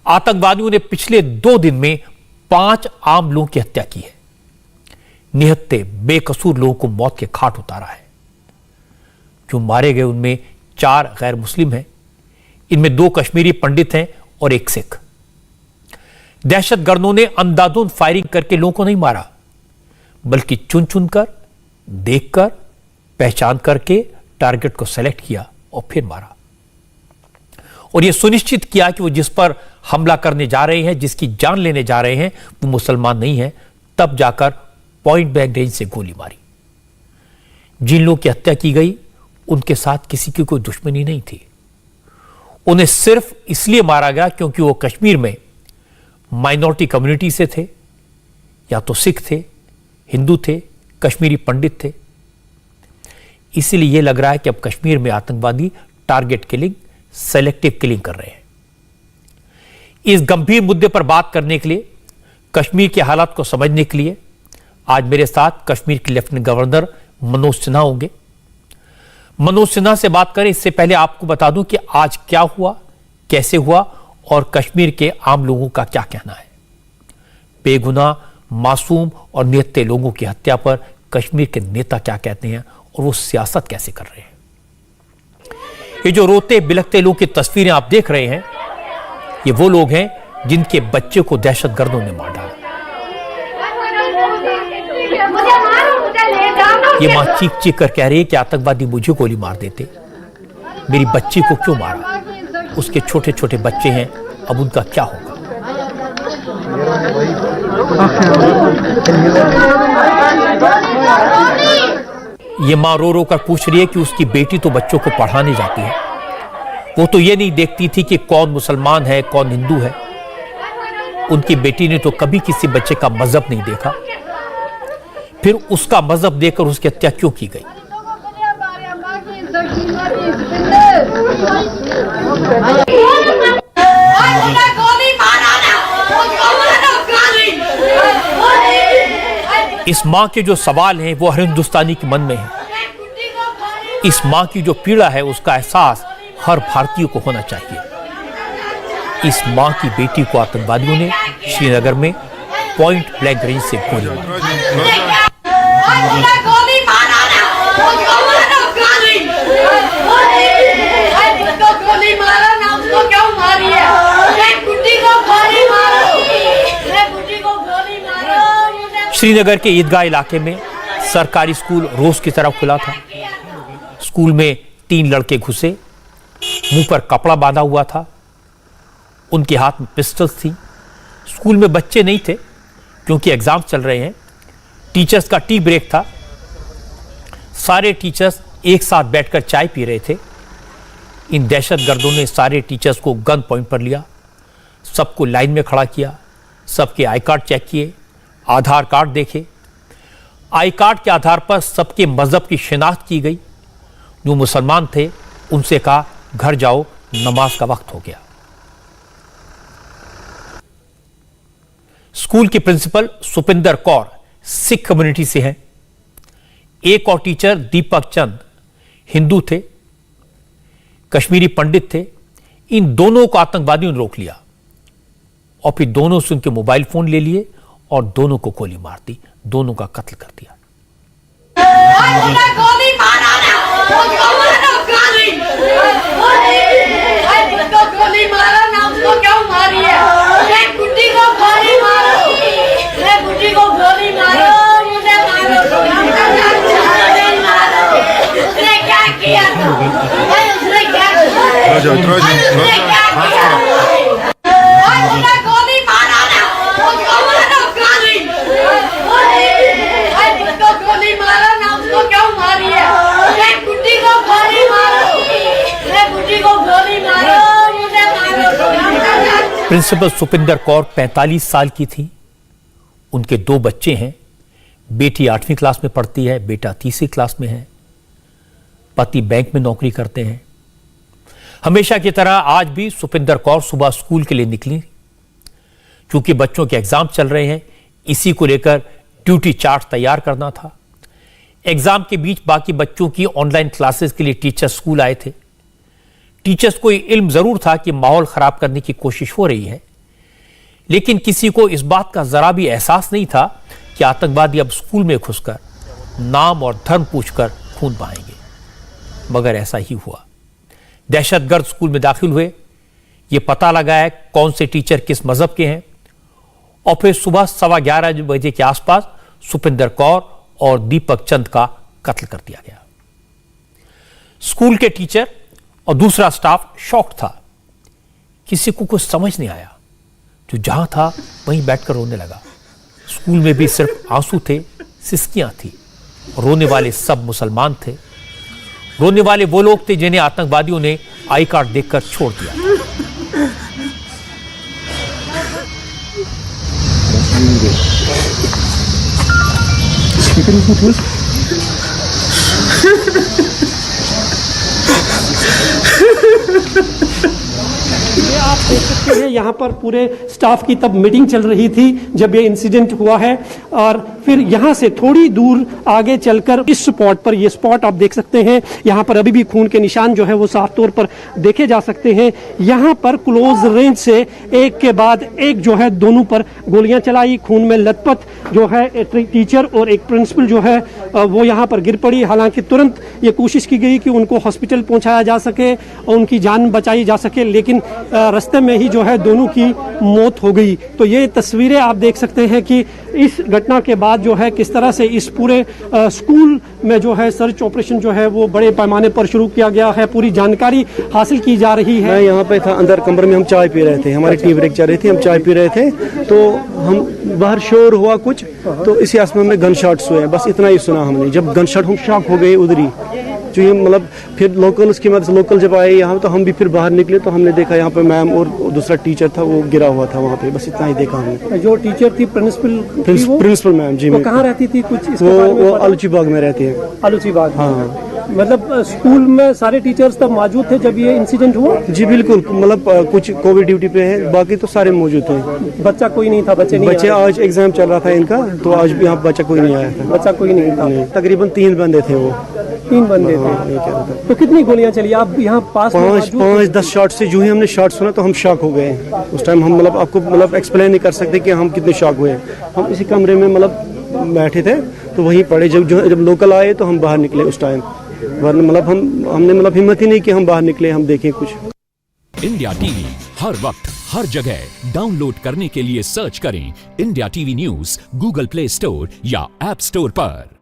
आतंकवादियों ने पिछले 2 दिन में 5 आम लोगों की हत्या की है। निहत्थे बेकसूर लोगों को मौत के घाट उतारा है। जो मारे गए उनमें 4 गैर मुस्लिम हैं, इनमें 2 कश्मीरी पंडित हैं और 1 सिख। दहशतगर्दों ने अंधाधुंध फायरिंग करके लोगों को नहीं मारा, बल्कि चुन चुनकर, देखकर, पहचान करके टारगेट को सेलेक्ट किया और फिर मारा, और यह सुनिश्चित किया कि वो जिस पर हमला करने जा रहे हैं, जिसकी जान लेने जा रहे हैं, वो मुसलमान नहीं है। तब जाकर पॉइंट ब्लैंक रेंज से गोली मारी। जिन लोगों की हत्या की गई उनके साथ किसी की कोई दुश्मनी नहीं थी। उन्हें सिर्फ इसलिए मारा गया क्योंकि वो कश्मीर में माइनॉरिटी कम्युनिटी से थे, या तो सिख थे, हिंदू थे, कश्मीरी पंडित थे। इसीलिए यह लग रहा है कि अब कश्मीर में आतंकवादी टारगेट किलिंग, सेलेक्टिव किलिंग कर रहे हैं। इस गंभीर मुद्दे पर बात करने के लिए, कश्मीर के हालात को समझने के लिए आज मेरे साथ कश्मीर के लेफ्टिनेंट गवर्नर मनोज सिन्हा होंगे। मनोज सिन्हा से बात करें इससे पहले आपको बता दूं कि आज क्या हुआ, कैसे हुआ और कश्मीर के आम लोगों का क्या कहना है। बेगुनाह, मासूम और निहत्थे लोगों की हत्या पर कश्मीर के नेता क्या कहते हैं और वो सियासत कैसे कर रहे हैं। ये जो रोते बिलखते लोगों की तस्वीरें आप देख रहे हैं, ये वो लोग हैं जिनके बच्चे को दहशतगर्दों ने मार डाला। ये मां चीख चीख कर कह रही है कि आतंकवादी मुझे गोली मार देते, मेरी बच्ची को क्यों मारा। उसके छोटे छोटे बच्चे हैं, अब उनका क्या होगा। ये मां रो रो कर पूछ रही है कि उसकी बेटी तो बच्चों को पढ़ाने जाती है, वो तो ये नहीं देखती थी कि कौन मुसलमान है, कौन हिंदू है। उनकी बेटी ने तो कभी किसी बच्चे का मजहब नहीं देखा, फिर उसका मजहब देखकर उसकी हत्या क्यों की गई। इस मां के जो सवाल हैं वो हर हिंदुस्तानी के मन में है। इस मां की जो पीड़ा है उसका एहसास हर भारतीय को होना चाहिए। इस मां की बेटी को आतंकवादियों ने श्रीनगर में पॉइंट ब्लैंक रेंज से गोली श्रीनगर के ईदगाह इलाके में सरकारी स्कूल रोज की तरह खुला था। स्कूल में 3 लड़के घुसे, मुंह पर कपड़ा बांधा हुआ था, उनके हाथ में पिस्टल्स थी। स्कूल में बच्चे नहीं थे क्योंकि एग्जाम चल रहे हैं। टीचर्स का टी ब्रेक था। सारे टीचर्स एक साथ बैठकर चाय पी रहे थे। इन दहशतगर्दों ने सारे टीचर्स को गन पॉइंट पर लिया, सबको लाइन में खड़ा किया, सबके आई कार्ड चेक किए, आधार कार्ड देखे। आई कार्ड के आधार पर सबके मजहब की शिनाख्त की गई। जो मुसलमान थे उनसे कहा घर जाओ, नमाज का वक्त हो गया। स्कूल की प्रिंसिपल सुपिंदर कौर सिख कम्युनिटी से हैं। एक और टीचर दीपक चंद हिंदू थे, कश्मीरी पंडित थे। इन दोनों को आतंकवादियों ने रोक लिया और फिर दोनों से उनके मोबाइल फोन ले लिए और दोनों को गोली मार दी, दोनों का कत्ल कर दिया। प्रिंसिपल सुपिंदर कौर 45 साल की थी। उनके 2 बच्चे हैं। बेटी 8वीं क्लास में पढ़ती है, बेटा 3री क्लास में है। पति बैंक में नौकरी करते हैं। हमेशा की तरह आज भी सुपिंदर कौर सुबह स्कूल के लिए निकली। क्योंकि बच्चों के एग्जाम चल रहे हैं, इसी को लेकर ड्यूटी चार्ट तैयार करना था। एग्जाम के बीच बाकी बच्चों की ऑनलाइन क्लासेस के लिए टीचर स्कूल आए थे। टीचर्स को इल्म जरूर था कि माहौल खराब करने की कोशिश हो रही है, लेकिन किसी को इस बात का जरा भी एहसास नहीं था कि आतंकवादी अब स्कूल में घुसकर नाम और धर्म पूछकर खून बहाएंगे। मगर ऐसा ही हुआ। दहशतगर्द स्कूल में दाखिल हुए, ये पता लगाया कौन से टीचर किस मजहब के हैं, और फिर सुबह 11:15 बजे के आसपास सुपिंदर कौर और दीपक चंद का कत्ल कर दिया गया। स्कूल के टीचर और दूसरा स्टाफ शॉक था। किसी को कुछ समझ नहीं आया। जो जहां था वहीं बैठकर रोने लगा। स्कूल में भी सिर्फ आंसू थे, सिसकियां थी। रोने वाले सब मुसलमान थे। रोने वाले वो लोग थे जिन्हें आतंकवादियों ने आई कार्ड देखकर छोड़ दिया। ये आप देख सकते हैं यहाँ पर पूरे स्टाफ की तब मीटिंग चल रही थी जब ये इंसिडेंट हुआ है। और फिर यहाँ से थोड़ी दूर आगे चलकर इस स्पॉट पर, ये स्पॉट आप देख सकते हैं, यहाँ पर अभी भी खून के निशान जो है वो साफ तौर पर देखे जा सकते हैं। यहाँ पर क्लोज रेंज से एक के बाद एक जो है दोनों पर गोलियां चलाई। खून में लथपथ जो है एक टीचर और एक प्रिंसिपल जो है वो यहाँ पर गिर पड़ी। हालांकि तुरंत ये कोशिश की गई कि उनको हॉस्पिटल पहुँचाया जा सके और उनकी जान बचाई जा सके, लेकिन रास्ते में ही जो है दोनों की मौत हो गई। तो ये तस्वीरें आप देख सकते हैं कि इस घटना के बाद जो है किस तरह से इस पूरे स्कूल में जो है सर्च ऑपरेशन जो है वो बड़े पैमाने पर शुरू किया गया है। पूरी जानकारी हासिल की जा रही है। मैं यहाँ पे था अंदर कमरे में, हम चाय पी रहे थे, हमारी टी ब्रेक चल रही थी, हम चाय पी रहे थे तो हम बाहर शोर हुआ कुछ, तो इसी आसमान में गन शॉट्स हुए, बस इतना ही सुना हमने। जब गन शॉट हम शॉक हो गए उधर ही, जो ये मतलब फिर लोकल, उसकी मदद से लोकल जब आए यहाँ तो हम भी फिर बाहर निकले तो हमने देखा यहाँ पे मैम और दूसरा टीचर था वो गिरा हुआ था वहाँ पे, बस इतना ही देखा हमने। जो टीचर थी प्रिंसिपल मैम जी, वो कहाँ रहती थी कुछ वो आलूची बाग में रहती है। आलूची बाग, हाँ। मतलब स्कूल में सारे टीचर्स तब मौजूद थे जब ये इंसिडेंट हुआ? जी बिल्कुल, मतलब कुछ कोविड ड्यूटी पे है, बाकी तो सारे मौजूद थे। बच्चा कोई नहीं था? बच्चे आज एग्जाम चल रहा था इनका, तो आज भी यहाँ बच्चा कोई नहीं आया था। बच्चा कोई नहीं था? तकरीबन 3 बंदे थे वो। 3 बंदे थे। तो कितनी गोलियां चली? आप यहाँ पास 5-10 शॉट से जो ही हमने शॉट सुना तो हम शॉक हो गए उस टाइम। हम मतलब आपको मतलब एक्सप्लेन नहीं कर सकते कि हम कितने शॉक हुए। हम इसी कमरे में मतलब बैठे थे तो वहीं पड़े। जब लोकल आए तो हम बाहर निकले उस टाइम, वरना मतलब हमने मतलब हिम्मत ही नहीं कि हम बाहर निकले, हम देखें कुछ। इंडिया टीवी हर वक्त हर जगह डाउनलोड करने के लिए सर्च करें India TV news Google play store या ऐप स्टोर पर।